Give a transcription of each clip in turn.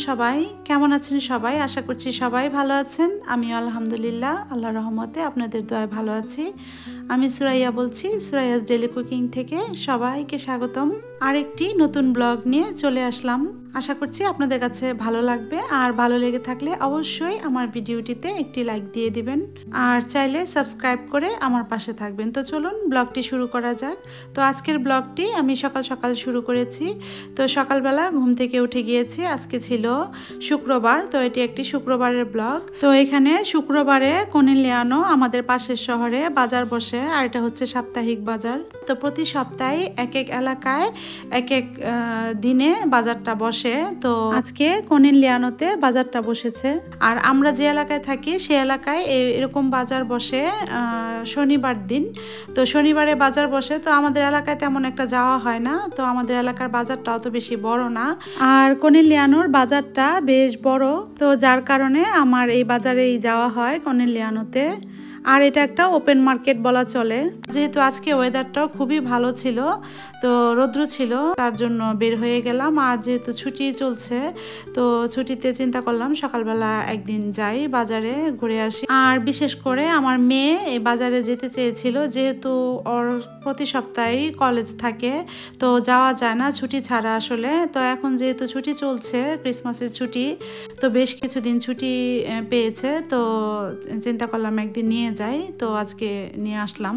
সবাই কেমন আছেন সবাই আশা করছি সবাই ভালো আছেন আমি আলহামদুলিল্লাহ আল্লাহর রহমতে আপনাদের দয়ায় ভালো আছি আমি সুরাইয়া বলছি সুরাইয়াস ডেইলি কুকিং থেকে সবাইকে স্বাগতম আরেকটি নতুন ব্লগ নিয়ে চলে আসলাম আশা করছি আপনাদের কাছে ভালো লাগবে আর ভালো লেগে থাকলে অবশ্যই আমার ভিডিওটিতে একটি লাইক দিয়ে দিবেন আর চাইলে সাবস্ক্রাইব করে আমার পাশে থাকবেন তো চলুন ব্লগটি শুরু করা যাক তো আজকের ব্লগটি আমি সকাল সকাল শুরু করেছি তো সকালবেলা ঘুম থেকে উঠে গিয়েছি আজকে ছিল শুক্রবার তো এটি একটি শুক্রবারের ব্লগ তো এখানে শুক্রবারে কোনিলিয়ানো আমাদের পাশের শহরে বাজার বসে আর এটা হচ্ছে সাপ্তাহিক বাজার তো প্রতি সপ্তাহে এক এক এলাকায় এক এক দিনে বাজারটা বসে তো আজকে কোনিলিয়ানোতে বাজারটা বসেছে আর আমরা যে এলাকায় থাকি সে এলাকায় এরকম বাজার বসে শনিবার দিন তো শনিবারে বাজার বসে তো আমাদের এলাকায় তেমন একটা যাওয়া হয় না তো আমাদের এলাকার বাজারটা অত বেশি বড় না আর কোনিলিয়ানোর বাজারটা বেশ বড় তো যার কারণে আমার এই বাজারেই যাওয়া হয় কোনিলিয়ানোতে আর এটা একটা ওপেন মার্কেট বলা চলে যেহেতু আজকে ওয়েদারটাও খুবই ভালো ছিল তো রৌদ্র ছিল তার জন্য বের হয়ে গেলাম আর যেহেতু ছুটি চলছে তো ছুটিতে চিন্তা করলাম সকালবেলা একদিন যাই বাজারে ঘুরে আসি আর বিশেষ করে আমার মেয়ে এই বাজারে যেতে চেয়েছিল যেহেতু ওর প্রতি সপ্তাহেই কলেজ থাকে তো যাওয়া যায় না ছুটি ছাড়া আসলে তো এখন যেহেতু ছুটি চলছে ক্রিসমাসের ছুটি তো বেশ কিছুদিন ছুটি পেয়েছে তো চিন্তা করলাম একদিন নিয়ে যাই তো আজকে নিয়ে আসলাম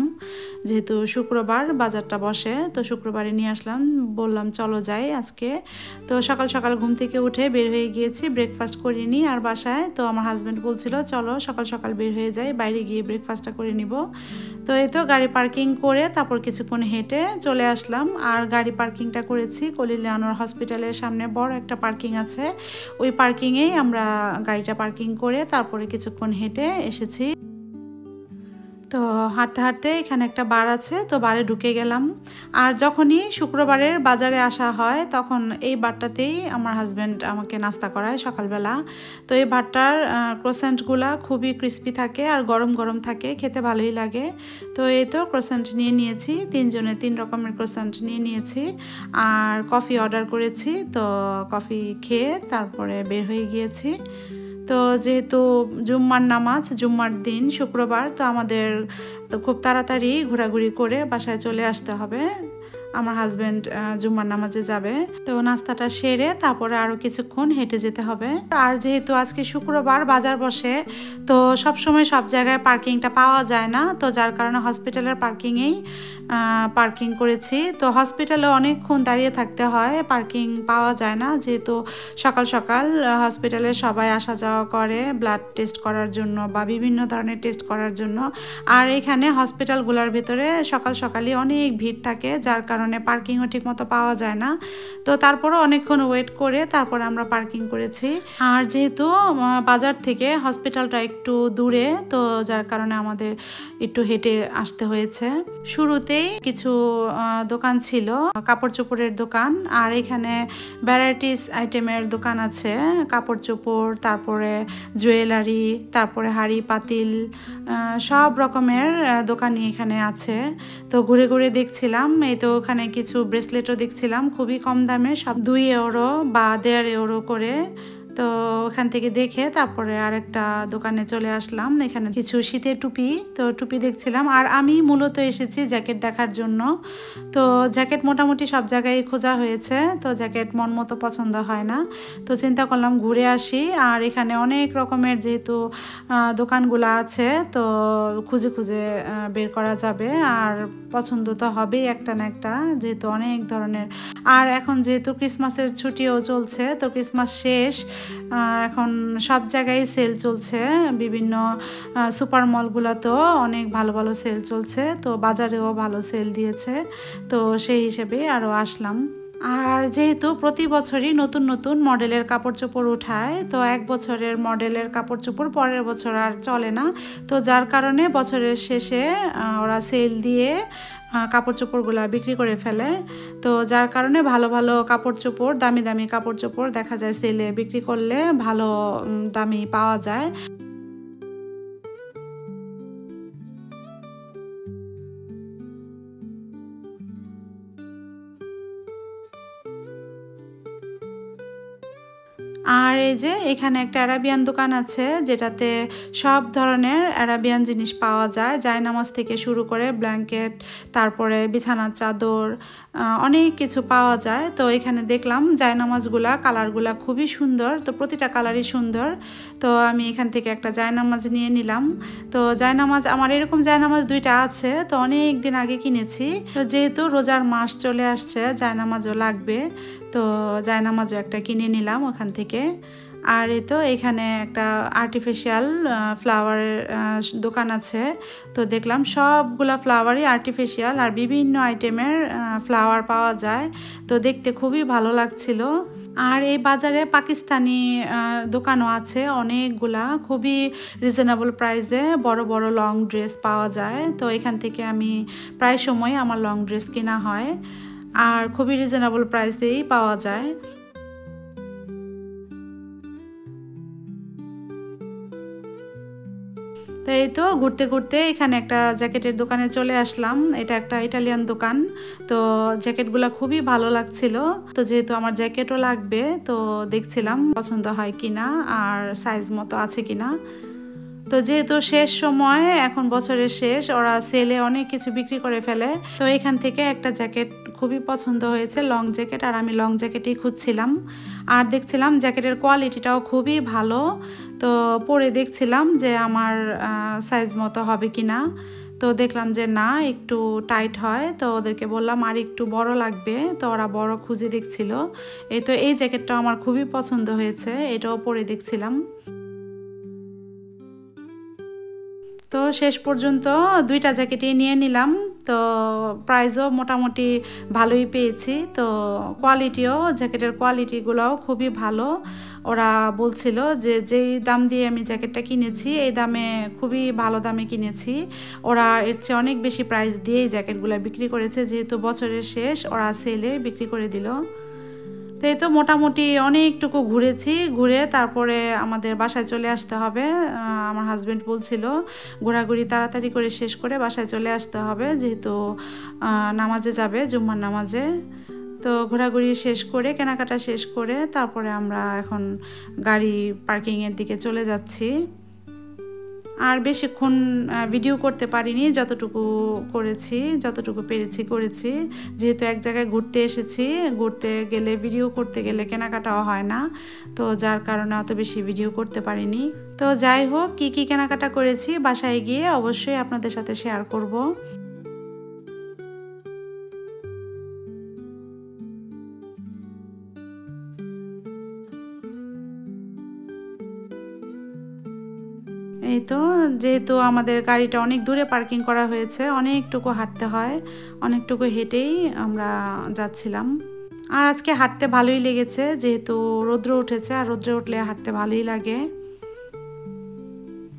যেহেতু শুক্রবার বাজারটা বসে তো শুক্রবারে নিয়ে আসলাম বললাম চলো যাই আজকে তো সকাল সকাল ঘুম থেকে উঠে বের হয়ে গিয়েছি ব্রেকফাস্ট করিনি আর বাসায় তো আমার হাজব্যান্ড বলছিল চলো সকাল সকাল বের হয়ে যাই বাইরে গিয়ে ব্রেকফাস্টটা করে নিব তো এই তো গাড়ি পার্কিং করে তারপর কিছুক্ষণ হেঁটে চলে আসলাম আর গাড়ি পার্কিংটা করেছি কোনিলিয়ানোর হসপিটালের সামনে বড় একটা পার্কিং আছে ওই পার্কিংয়েই আমরা গাড়িটা পার্কিং করে তারপরে কিছুক্ষণ হেঁটে এসেছি তো হাঁটতে হাঁটতে এখানে একটা বার আছে তো বারে ঢুকে গেলাম আর যখনই শুক্রবারের বাজারে আসা হয় তখন এই বারটাতেই আমার হাজব্যান্ড আমাকে নাস্তা করায় সকালবেলা তো এই বারটার ক্রোসেন্টগুলা খুবই ক্রিস্পি থাকে আর গরম গরম থাকে খেতে ভালোই লাগে তো এই তো ক্রোসেন্ট নিয়ে নিয়েছি তিনজনে 3 রকমের ক্রোসেন্ট নিয়ে নিয়েছি আর কফি অর্ডার করেছি তো কফি খেয়ে তারপরে বের হয়ে গিয়েছি তো যেহেতু জুম্মার নামাজ জুম্মার দিন শুক্রবার তো আমাদের তো খুব তাড়াতাড়ি ঘোরাঘুরি করে বাসায় চলে আসতে হবে আমার হাজব্যান্ড জুম্মার নামাজে যাবে তো নাস্তাটা সেরে তারপরে আরও কিছুক্ষণ হেঁটে যেতে হবে আর যেহেতু আজকে শুক্রবার বাজার বসে তো সব সময় সব জায়গায় পার্কিংটা পাওয়া যায় না তো যার কারণে হসপিটালের পার্কিংয়েই পার্কিং করেছি তো হসপিটালে অনেকক্ষণ দাঁড়িয়ে থাকতে হয় পার্কিং পাওয়া যায় না যেহেতু সকাল সকাল হসপিটালে সবাই আসা যাওয়া করে ব্লাড টেস্ট করার জন্য বা বিভিন্ন ধরনের টেস্ট করার জন্য আর এখানে হসপিটালগুলোর ভিতরে সকাল সকালই অনেক ভিড় থাকে যার কারণে পার্কিংও ঠিকমতো পাওয়া যায় না তো তারপরও অনেকক্ষণ ওয়েট করে তারপরে আমরা পার্কিং করেছি আর যেহেতু বাজার থেকে হসপিটালটা একটু দূরে তো যার কারণে আমাদের একটু হেঁটে আসতে হয়েছে শুরুতেই কিছু দোকান ছিল কাপড় চোপড়ের দোকান আর এখানে ভ্যারাইটিস আইটেমের দোকান আছে কাপড় চোপড় তারপরে জুয়েলারি তারপরে হাঁড়ি পাতিল সব রকমের দোকানই এখানে আছে তো ঘুরে ঘুরে দেখছিলাম এই তো ওখানে কিছু ব্রেসলেটও দেখছিলাম খুবই কম দামে সব 2 ইউরো বা 1.5 ইউরো করে তো ওখান থেকে দেখে তারপরে আরেকটা দোকানে চলে আসলাম এখানে কিছু শীতের টুপি তো টুপি দেখছিলাম আর আমি মূলত এসেছি জ্যাকেট দেখার জন্য তো জ্যাকেট মোটামুটি সব জায়গায় খোঁজা হয়েছে তো জ্যাকেট মন মতো পছন্দ হয় না তো চিন্তা করলাম ঘুরে আসি আর এখানে অনেক রকমের যেহেতু দোকানগুলো আছে তো খুঁজে খুঁজে বের করা যাবে আর পছন্দ তো হবেই একটা না একটা যেহেতু অনেক ধরনের আর এখন যেহেতু ক্রিসমাসের ছুটিও চলছে তো ক্রিসমাস শেষ এখন সব জায়গায় সেল চলছে বিভিন্ন সুপার মলগুলোতেও অনেক ভালো ভালো সেল চলছে তো বাজারেও ভালো সেল দিয়েছে তো সেই হিসেবে আরও আসলাম আর যেহেতু প্রতি বছরই নতুন নতুন মডেলের কাপড় চোপড় উঠায় তো 1 বছরের মডেলের কাপড় চোপড় পরের বছর আর চলে না তো যার কারণে বছরের শেষে ওরা সেল দিয়ে কাপড় চোপড়গুলো বিক্রি করে ফেলে তো যার কারণে ভালো ভালো কাপড় চোপড় দামি দামি কাপড় চোপড় দেখা যায় সেলে বিক্রি করলে ভালো দামি পাওয়া যায় আর এই যে এখানে একটা আরাবিয়ান দোকান আছে যেটাতে সব ধরনের আরাবিয়ান জিনিস পাওয়া যায়, জায়নামাজ থেকে শুরু করে ব্ল্যাঙ্কেট, তারপরে বিছানার চাদর, অনেক কিছু পাওয়া যায়। তো এখানে দেখলাম জায়নামাজগুলা কালারগুলা খুবই সুন্দর, তো প্রতিটা কালারই সুন্দর। তো আমি এখান থেকে একটা জায়নামাজ নিয়ে নিলাম। তো জায়নামাজ আমার এরকম জায়নামাজ দুইটা আছে, তো অনেক দিন আগে কিনেছি। তো যেহেতু রোজার মাস চলে আসছে, জায়নামাজও লাগবে, তো জায়নামাজও একটা কিনে নিলাম ওখান থেকে। আর এই তো এখানে একটা আর্টিফিশিয়াল ফ্লাওয়ার দোকান আছে। তো দেখলাম সবগুলা ফ্লাওয়ারই আর্টিফিশিয়াল আর বিভিন্ন আইটেমের ফ্লাওয়ার পাওয়া যায়, তো দেখতে খুবই ভালো লাগছিল। আর এই বাজারে পাকিস্তানি দোকানও আছে অনেকগুলা, খুবই রিজনেবল প্রাইসে বড় বড় লং ড্রেস পাওয়া যায়। তো এখান থেকে আমি প্রায় সময় আমার লং ড্রেস কেনা হয় আর খুবই রিজনেবল প্রাইসেই পাওয়া যায়। তো এই তো ঘুরতে ঘুরতে এখানে একটা জ্যাকেটের দোকানে চলে আসলাম। এটা একটা ইটালিয়ান দোকান, তো জ্যাকেটগুলো খুবই ভালো লাগছিল। তো যেহেতু আমার জ্যাকেটও লাগবে, তো দেখছিলাম পছন্দ হয় কিনা আর সাইজ মতো আছে কিনা। তো যেহেতু শেষ সময়, এখন বছরের শেষ, ওরা সেলে অনেক কিছু বিক্রি করে ফেলে। তো এখান থেকে একটা জ্যাকেট খুবই পছন্দ হয়েছে, লং জ্যাকেট, আর আমি লং জ্যাকেটই খুঁজছিলাম। আর দেখছিলাম জ্যাকেটের কোয়ালিটিটাও খুবই ভালো। তো পরে দেখছিলাম যে আমার সাইজ মতো হবে কিনা। তো দেখলাম যে না, একটু টাইট হয়। তো ওদেরকে বললাম আর একটু বড় লাগবে, তো ওরা বড় খুঁজে দেখছিল। এই তো এই জ্যাকেটটা আমার খুবই পছন্দ হয়েছে, এটাও পরে দেখছিলাম। তো শেষ পর্যন্ত দুইটা জ্যাকেটই নিয়ে নিলাম। তো প্রাইসও মোটামুটি ভালোই পেয়েছি। তো কোয়ালিটিও, জ্যাকেটের কোয়ালিটিগুলোও খুবই ভালো। ওরা বলছিল যে যেই দাম দিয়ে আমি জ্যাকেটটা কিনেছি, এই দামে খুবই ভালো দামে কিনেছি। ওরা এর চেয়ে অনেক বেশি প্রাইস দিয়ে এই জ্যাকেটগুলো বিক্রি করেছে, যেহেতু বছরের শেষ ওরা সেলে বিক্রি করে দিল। তো এই তো মোটামুটি অনেকটুকু ঘুরেছি, ঘুরে তারপরে আমাদের বাসায় চলে আসতে হবে। আমার হাজব্যান্ড বলছিল ঘোরাঘুরি তাড়াতাড়ি করে শেষ করে বাসায় চলে আসতে হবে, যেহেতু নামাজে যাবে, জুম্মার নামাজে। তো ঘোরাঘুরি শেষ করে, কেনাকাটা শেষ করে তারপরে আমরা এখন গাড়ি পার্কিংয়ের দিকে চলে যাচ্ছি। আর বেশিক্ষণ ভিডিও করতে পারিনি, যতটুকু করেছি, যতটুকু পেরেছি করেছি। যেহেতু এক জায়গায় ঘুরতে এসেছি, ঘুরতে গেলে ভিডিও করতে গেলে কেনাকাটাও হয় না, তো যার কারণে অত বেশি ভিডিও করতে পারিনি। তো যাই হোক, কী কী কেনাকাটা করেছি বাসায় গিয়ে অবশ্যই আপনাদের সাথে শেয়ার করব। এই তো যেহেতু আমাদের গাড়িটা অনেক দূরে পার্কিং করা হয়েছে, অনেকটুকু হাঁটতে হয়, অনেকটুকু হেঁটেই আমরা যাচ্ছিলাম। আর আজকে হাঁটতে ভালোই লেগেছে, যেহেতু রৌদ্র উঠেছে, আর রৌদ্রে উঠলে হাঁটতে ভালোই লাগে।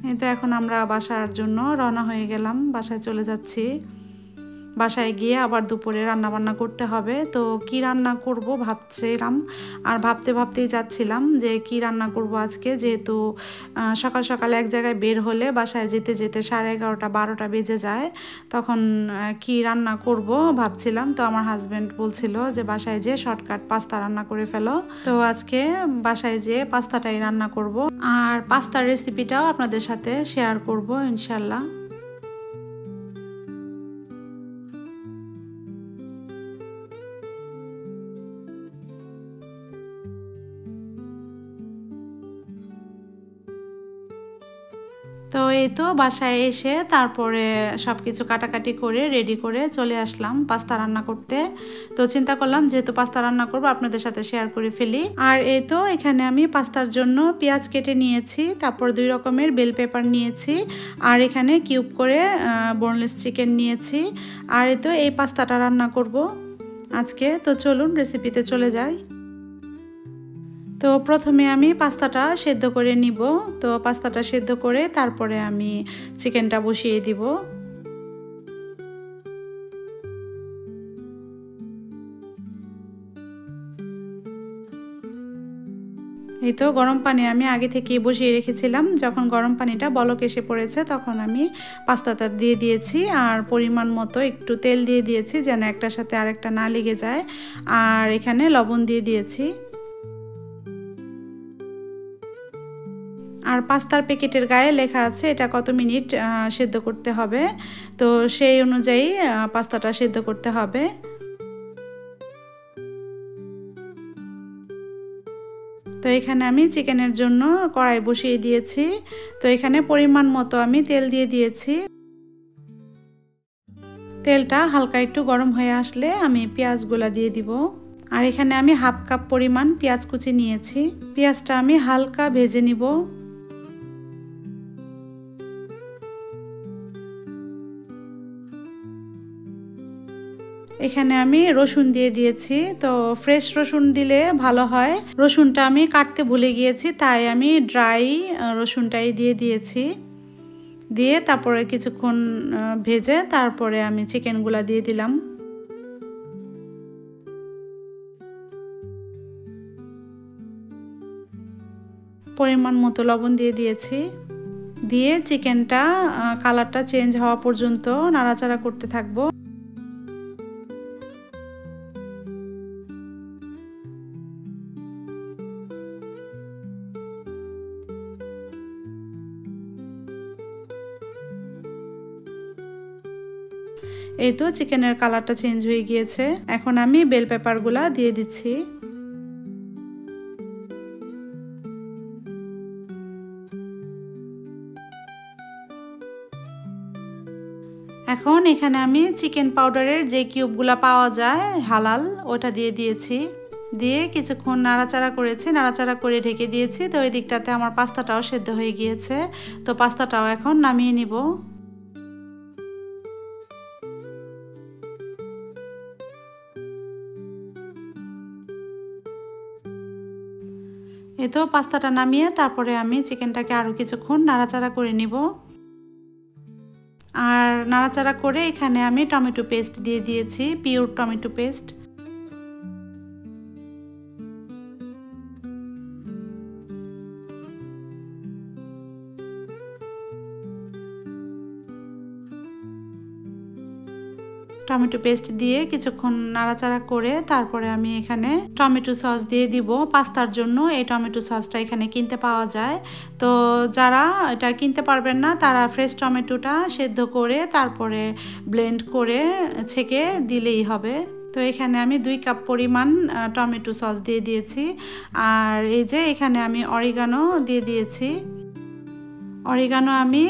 এই তো এখন আমরা বাসার জন্য রওনা হয়ে গেলাম, বাসায় চলে যাচ্ছি। বাসায় গিয়ে আবার দুপুরে রান্না বান্না করতে হবে। তো কি রান্না করব ভাবছিলাম, আর ভাবতে ভাবতেই যাচ্ছিলাম যে কি রান্না করব আজকে, যেহেতু সকাল সকাল এক জায়গায় বের হলে বাসায় যেতে যেতে 11:30 12টা বেজে যায়। তখন কি রান্না করব ভাবছিলাম। তো আমার হাজব্যান্ড বলছিল যে বাসায় যেয়ে শর্টকাট পাস্তা রান্না করে ফেলো। তো আজকে বাসায় যেয়ে পাস্তাটাই রান্না করব, আর পাস্তার রেসিপিটাও আপনাদের সাথে শেয়ার করব ইনশাল্লাহ। তো এই তো বাসায় এসে তারপরে সব কিছু কাটাকাটি করে রেডি করে চলে আসলাম পাস্তা রান্না করতে। তো চিন্তা করলাম যেহেতু পাস্তা রান্না করবো আপনাদের সাথে শেয়ার করে ফেলি। আর এই তো এখানে আমি পাস্তার জন্য পেঁয়াজ কেটে নিয়েছি, তারপর 2 রকমের বেল পেপার নিয়েছি, আর এখানে কিউব করে বোনলেস চিকেন নিয়েছি। আর এই তো এই পাস্তাটা রান্না করব আজকে। তো চলুন রেসিপিতে চলে যাই। তো প্রথমে আমি পাস্তাটা সেদ্ধ করে নিব। তো পাস্তাটা সেদ্ধ করে তারপরে আমি চিকেনটা বসিয়ে দিব। এই তো গরম পানি আমি আগে থেকে বসিয়ে রেখেছিলাম। যখন গরম পানিটা বলক এসে পড়েছে তখন আমি পাস্তাটা দিয়ে দিয়েছি, আর পরিমাণ মতো একটু তেল দিয়ে দিয়েছি যেন একটার সাথে আরেকটা না লেগে যায়। আর এখানে লবণ দিয়ে দিয়েছি। আর পাস্তার প্যাকেটের গায়ে লেখা আছে এটা কত মিনিট সেদ্ধ করতে হবে, তো সেই অনুযায়ী পাস্তাটা সেদ্ধ করতে হবে। তো এখানে আমি চিকেনের জন্য কড়াই বসিয়ে দিয়েছি। তো এখানে পরিমাণ মতো আমি তেল দিয়ে দিয়েছি। তেলটা হালকা একটু গরম হয়ে আসলে আমি পেঁয়াজগুলা দিয়ে দিব। আর এখানে আমি হাফ কাপ পরিমাণ পেঁয়াজ কুচি নিয়েছি। পেঁয়াজটা আমি হালকা ভেজে নিব। এখানে আমি রসুন দিয়ে দিয়েছি, তো ফ্রেশ রসুন দিলে ভালো হয়। রসুনটা আমি কাটতে ভুলে গিয়েছি, তাই আমি ড্রাই রসুনটাই দিয়ে দিয়েছি। দিয়ে তারপরে কিছুক্ষণ ভেজে তারপরে আমি চিকেনগুলা দিয়ে দিলাম। পরিমাণ মতো লবণ দিয়ে দিয়েছি। দিয়ে চিকেনটা কালারটা চেঞ্জ হওয়া পর্যন্ত নাড়াচাড়া করতে থাকবো। এই তো চিকেনের কালারটা চেঞ্জ হয়ে গিয়েছে। এখন আমি বেল পেপারগুলা দিয়ে দিচ্ছি। এখন এখানে আমি চিকেন পাউডারের যে কিউবগুলা পাওয়া যায় হালাল, ওটা দিয়ে দিয়েছি। দিয়ে কিছুক্ষণ নাড়াচাড়া করেছি, নাড়াচাড়া করে ঢেকে দিয়েছি। তো ওই দিকটাতে আমার পাস্তাটাও সেদ্ধ হয়ে গিয়েছে। তো পাস্তাটাও এখন নামিয়ে নিব। এই তো পাস্তাটা নামিয়ে তারপরে আমি চিকেনটাকে আরও কিছুক্ষণ নাড়াচাড়া করে নিব। আর নাড়াচাড়া করে এখানে আমি টমেটো পেস্ট দিয়ে দিয়েছি, pure tomato paste. Tomato paste দিয়ে কিছুক্ষণ নাড়াচাড়া করে তারপরে আমি এখানে টমেটো সস দিয়ে দিব পাস্তার জন্য। এই টমেটো সসটা এখানে কিনতে পাওয়া যায়। তো যারা এটা কিনতে পারবেন না তারা ফ্রেশ টমেটোটা সেদ্ধ করে তারপরে ব্লেন্ড করে ছেঁকে দিলেই হবে। তো এখানে আমি 2 কাপ পরিমাণ টমেটো সস দিয়ে দিয়েছি। আর এই যে এখানে আমি অরিগানো দিয়ে দিয়েছি। অরিগানো আমি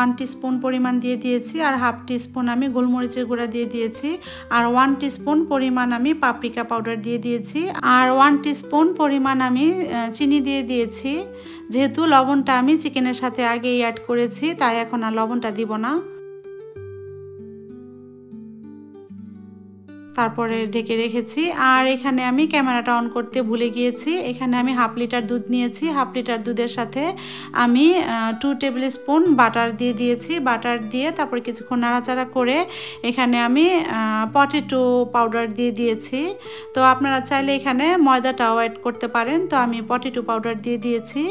1 টিস্পুন পরিমাণ দিয়ে দিয়েছি। আর হাফ টিস্পুন আমি গোলমরিচের গুঁড়া দিয়ে দিয়েছি। আর 1 টিস্পুন পরিমাণ আমি পাপরিকা পাউডার দিয়ে দিয়েছি। আর 1 টিস্পুন পরিমাণ আমি চিনি দিয়ে দিয়েছি। যেহেতু লবণটা আমি চিকেনের সাথে আগেই অ্যাড করেছি, তাই এখন আর লবণটা দিব না। তারপরে ঢেকে রেখেছি। আর এখানে আমি ক্যামেরাটা অন করতে ভুলে গিয়েছি। এখানে আমি হাফ লিটার দুধ নিয়েছি। হাফ লিটার দুধের সাথে আমি 2 টেবিল স্পুন বাটার দিয়ে দিয়েছি। বাটার দিয়ে তারপরে কিছুক্ষণ নাড়াচাড়া করে এখানে আমি পটেটো পাউডার দিয়ে দিয়েছি। তো আপনারা চাইলে এখানে ময়দাটাও অ্যাড করতে পারেন। তো আমি পটেটো পাউডার দিয়ে দিয়েছি।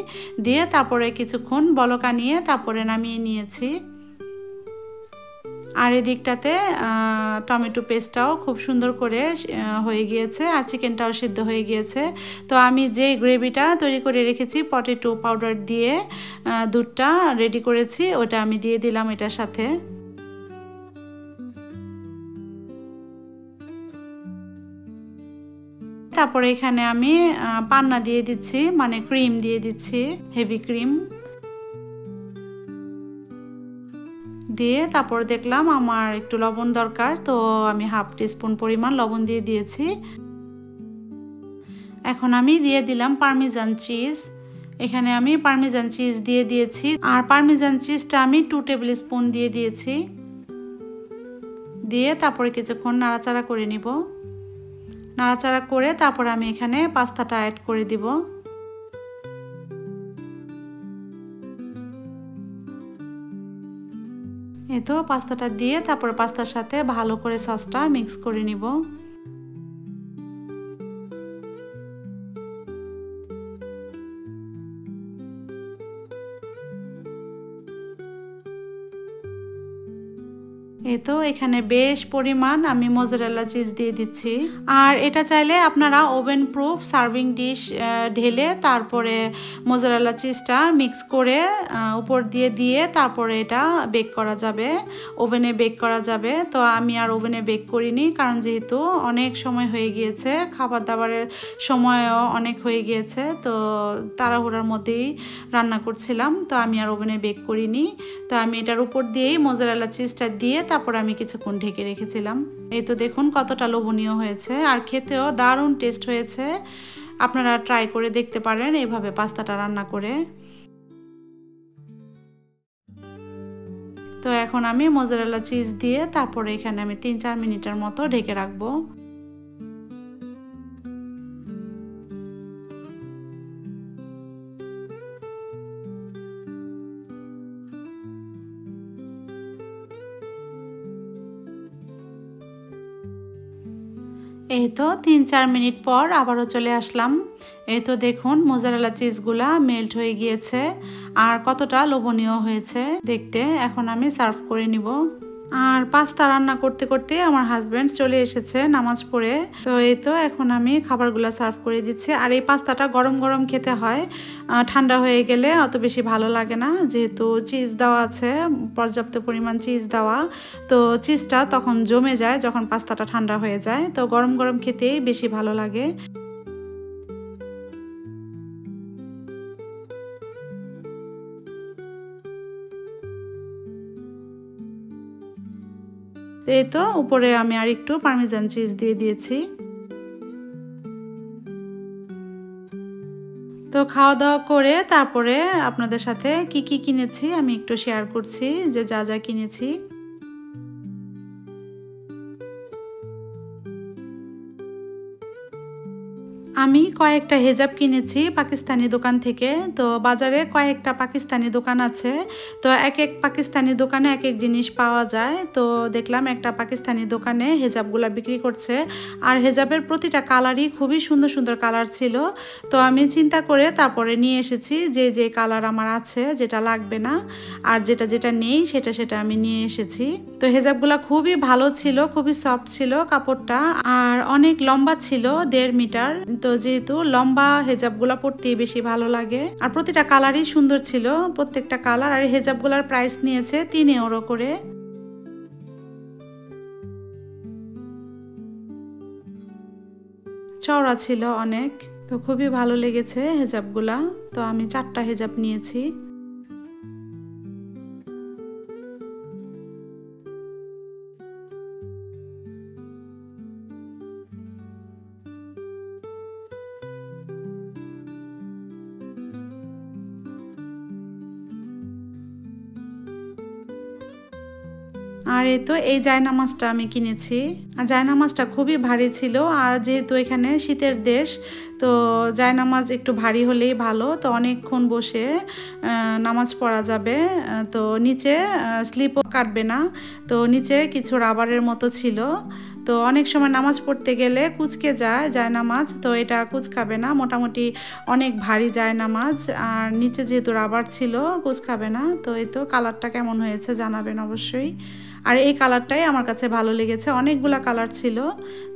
দিয়ে তারপরে কিছুক্ষণ বলকা নিয়ে তারপরে নামিয়ে নিয়েছি। আর এদিকটাতে টমেটো পেস্টটাও খুব সুন্দর করে হয়ে গিয়েছে আর চিকেনটাও সিদ্ধ হয়ে গিয়েছে। তো আমি যে গ্রেভিটা তৈরি করে রেখেছি পটেটো পাউডার দিয়ে দুধটা রেডি করেছি, ওটা আমি দিয়ে দিলাম এটার সাথে। তারপরে এখানে আমি পান্না দিয়ে দিচ্ছি, মানে ক্রিম দিয়ে দিচ্ছি, হেভি ক্রিম দিয়ে তারপর দেখলাম আমার একটু লবণ দরকার, তো আমি হাফ টিস্পুন পরিমাণ লবণ দিয়ে দিয়েছি। এখন আমি দিয়ে দিলাম পারমিজান চিজ। এখানে আমি পারমিজান চিজ দিয়ে দিয়েছি। আর পারমিজান চিজটা আমি 2 টেবিল স্পুন দিয়ে দিয়েছি। দিয়ে তারপরে কিছুক্ষণ নাড়াচাড়া করে নিব। নাড়াচাড়া করে তারপর আমি এখানে পাস্তাটা অ্যাড করে দিব। এই তো পাস্তাটা দিয়ে তারপর পাস্তার সাথে ভালো করে সসটা মিক্স করে নিব। এই তো এখানে বেশ পরিমাণ আমি মোজারেলা চিজ দিয়ে দিচ্ছি। আর এটা চাইলে আপনারা ওভেন প্রুফ সার্ভিং ডিশ ঢেলে তারপরে মোজারেলা চিজটা মিক্স করে উপর দিয়ে তারপরে এটা বেক করা যাবে, ওভেনে বেক করা যাবে। তো আমি আর ওভেনে বেক করিনি, কারণ যেহেতু অনেক সময় হয়ে গিয়েছে, খাবার দাবারের সময়ও অনেক হয়ে গিয়েছে, তো তাড়াহুড়ার মধ্যেই রান্না করছিলাম, তো আমি আর ওভেনে বেক করিনি। তো আমি এটার উপর দিয়েই মোজারেলা চিজটা দিয়ে তারপর আমি কিছুক্ষণ ঢেকে রেখেছিলাম। এই তো দেখুন কতটা লোভনীয় হয়েছে, আর খেতেও দারুণ টেস্ট হয়েছে। আপনারা ট্রাই করে দেখতে পারেন এইভাবে পাস্তাটা রান্না করে। তো এখন আমি মোজারেলা চিজ দিয়ে তারপরে এখানে আমি 3-4 মিনিটের মতো ঢেকে রাখবো। এই তো 3-4 মিনিট পর আবারও চলে আসলাম। এই তো দেখুন মোজারেলা চিজগুলা মেল্ট হয়ে গিয়েছে আর কতটা লোভনীয় হয়েছে দেখতে। এখন আমি সার্ভ করে নিব। আর পাস্তা রান্না করতে করতে আমার হাজব্যান্ড চলে এসেছে নামাজ পড়ে। তো এই তো এখন আমি খাবারগুলো সার্ভ করে দিচ্ছি। আর এই পাস্তাটা গরম গরম খেতে হয়, ঠান্ডা হয়ে গেলে অত বেশি ভালো লাগে না, যেহেতু চিজ দেওয়া আছে, পর্যাপ্ত পরিমাণ চিজ দেওয়া, তো চিজটা তখন জমে যায় যখন পাস্তাটা ঠান্ডা হয়ে যায়। তো গরম গরম খেতেই বেশি ভালো লাগে। এই তো উপরে আমি আর একটু পার্মেজান চিজ দিয়ে দিয়েছি। তো খাওয়া দাওয়া করে তারপরে আপনাদের সাথে কি কি কিনেছি আমি একটু শেয়ার করছি, যে যা যা কিনেছি। আমি কয়েকটা হেজাব কিনেছি পাকিস্তানি দোকান থেকে। তো বাজারে কয়েকটা পাকিস্তানি দোকান আছে, তো এক এক পাকিস্তানি দোকানে এক এক জিনিস পাওয়া যায়। তো দেখলাম একটা পাকিস্তানি দোকানে হেজাবগুলো বিক্রি করছে, আর হেজাবের প্রতিটা কালারই খুবই সুন্দর সুন্দর কালার ছিল। তো আমি চিন্তা করে তারপরে নিয়ে এসেছি যে যে কালার আমার আছে, যেটা লাগবে না আর যেটা যেটা নেই সেটা সেটা আমি নিয়ে এসেছি। তো হেজাবগুলো খুবই ভালো ছিল, খুবই সফট ছিল কাপড়টা, আর অনেক লম্বা ছিল, 1.5 মিটার। তো যেহেতু লম্বা হেজাবগুলো পরতে বেশি ভালো লাগে, আর প্রতিটা কালারই সুন্দর ছিল, প্রত্যেকটা কালার। আর হেজাবগুলোর প্রাইস নিয়েছে 3 ইউরো করে। চওড়া ছিল অনেক, তো খুবই ভালো লেগেছে হেজাবগুলা। তো আমি 4টা হেজাব নিয়েছি। আর এই তো এই জায়নামাজটা আমি কিনেছি। আর জায়নামাজটা খুবই ভারী ছিল, আর যেহেতু এখানে শীতের দেশ, তো জায়নামাজ একটু ভারী হলেই ভালো। তো অনেকক্ষণ বসে নামাজ পড়া যাবে। তো নিচে স্লিপও কাটবে না। তো নিচে কিছু রাবারের মতো ছিল, তো অনেক সময় নামাজ পড়তে গেলে কুঁচকে যায় জায়নামাজ, তো এটা কুঁচকাবে না। মোটামুটি অনেক ভারী জায়নামাজ, আর নিচে যেহেতু রাবার ছিল কুঁচকাবে না। তো এই তো কালারটা কেমন হয়েছে জানাবেন অবশ্যই। আর এই কালারটাই আমার কাছে ভালো লেগেছে, অনেকগুলা কালার ছিল,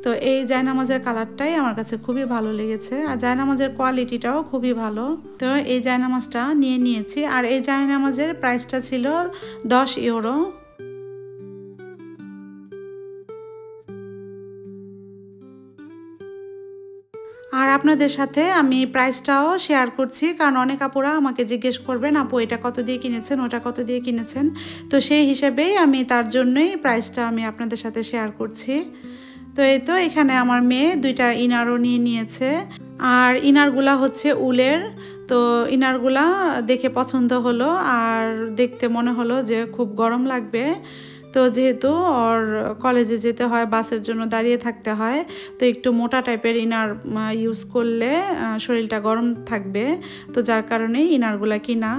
তো এই জায়নামাজের কালারটাই আমার কাছে খুবই ভালো লেগেছে। আর জায়নামাজের কোয়ালিটিটাও খুবই ভালো। তো এই জায়নামাজটা নিয়ে নিয়েছি। আর এই জায়নামাজের প্রাইসটা ছিল 10 ইউরো। আর আপনাদের সাথে আমি প্রাইসটাও শেয়ার করছি, কারণ অনেক আপুরা আমাকে জিজ্ঞেস করবেন আপু এটা কত দিয়ে কিনেছেন, ওটা কত দিয়ে কিনেছেন। তো সেই হিসেবেই আমি তার জন্যই প্রাইসটা আমি আপনাদের সাথে শেয়ার করছি। তো এই তো এখানে আমার মেয়ে 2টা ইনারও নিয়ে নিয়েছে, আর ইনারগুলা হচ্ছে উলের। তো ইনারগুলা দেখে পছন্দ হলো, আর দেখতে মনে হলো যে খুব গরম লাগবে। তো যেহেতু ওর কলেজে যেতে হয়, বাসের জন্য দাঁড়িয়ে থাকতে হয়, তো একটু মোটা টাইপের ইনার ইউজ করলে শরীরটা গরম থাকবে, তো যার কারণেই ইনারগুলা কিনা।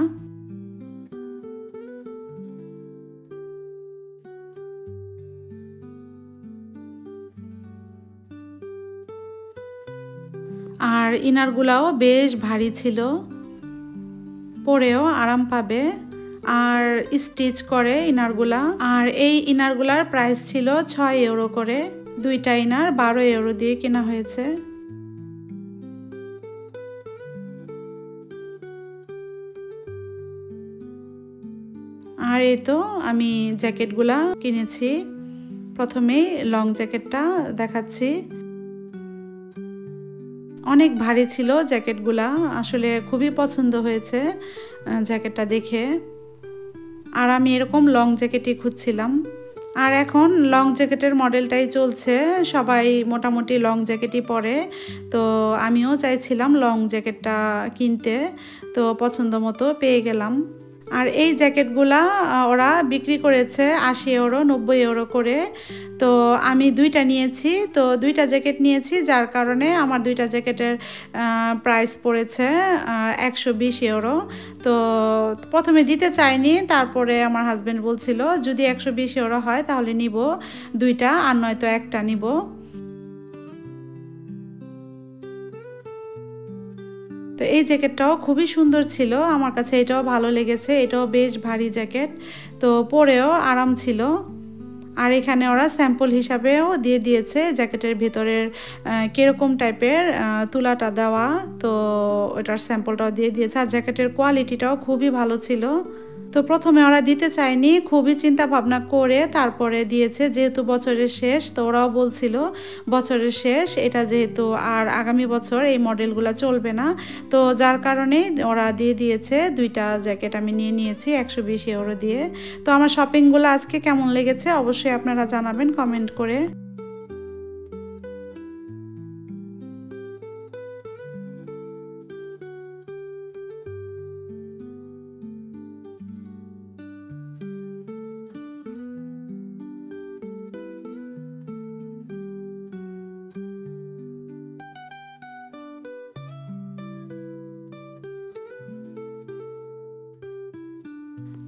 আর ইনারগুলাও বেশ ভারী ছিল, পরেও আরাম পাবে। আর স্টিচ করে ইনারগুলা। আর এই ইনারগুলার প্রাইস ছিল 6 ইউরো করে। দুইটা ইনার 12 ইউরো দিয়ে কেনা হয়েছে। আর এই তো আমি জ্যাকেটগুলা কিনেছি। প্রথমেই লং জ্যাকেটটা দেখাচ্ছি। অনেক ভারী ছিল জ্যাকেটগুলা, আসলে খুবই পছন্দ হয়েছে জ্যাকেটটা দেখে। আর আমি এরকম লং জ্যাকেটই খুঁজছিলাম। আর এখন লং জ্যাকেটের মডেলটাই চলছে, সবাই মোটামুটি লং জ্যাকেটই পরে। তো আমিও চাইছিলাম লং জ্যাকেটটা কিনতে, তো পছন্দ মতো পেয়ে গেলাম। আর এই জ্যাকেটগুলা ওরা বিক্রি করেছে 80 ইউরো 90 ইউরো করে। তো আমি দুইটা নিয়েছি, তো দুইটা জ্যাকেট নিয়েছি, যার কারণে আমার দুইটা জ্যাকেটের প্রাইস পড়েছে 120 ইউরো। তো প্রথমে দিতে চাইনি, তারপরে আমার হাজব্যান্ড বলছিল যদি 120 ইউরো হয় তাহলে নিব দুইটা, আর নয়তো একটা নিব। তো এই জ্যাকেটটাও খুবই সুন্দর ছিল, আমার কাছে এটাও ভালো লেগেছে। এটাও বেশ ভারী জ্যাকেট, তো পরেও আরাম ছিল। আর এখানে ওরা স্যাম্পল হিসাবেও দিয়ে দিয়েছে জ্যাকেটের ভেতরের কীরকম টাইপের তুলাটা দেওয়া, তো ওটার স্যাম্পলটাও দিয়ে দিয়েছে। আর জ্যাকেটের কোয়ালিটিটাও খুবই ভালো ছিল। তো প্রথমে ওরা দিতে চায়নি, খুবই চিন্তা ভাবনা করে তারপরে দিয়েছে, যেহেতু বছরের শেষ। তো ওরাও বলছিল বছরের শেষ এটা, যেহেতু আর আগামী বছর এই মডেলগুলো চলবে না, তো যার কারণেই ওরা দিয়ে দিয়েছে দুইটা জ্যাকেট। আমি নিয়ে নিয়েছি 120 ইউরো দিয়ে। তো আমার শপিংগুলো আজকে কেমন লেগেছে অবশ্যই আপনারা জানাবেন কমেন্ট করে।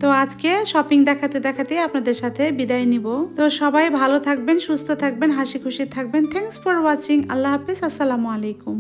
তো আজকে শপিং দেখাতে দেখাতে আপনাদের সাথে বিদায় নিব। তো সবাই ভালো থাকবেন, সুস্থ থাকবেন, হাসি খুশি থাকবেন। Thanks for watching. আল্লাহ হাফিজ, আসসালামু আলাইকুম।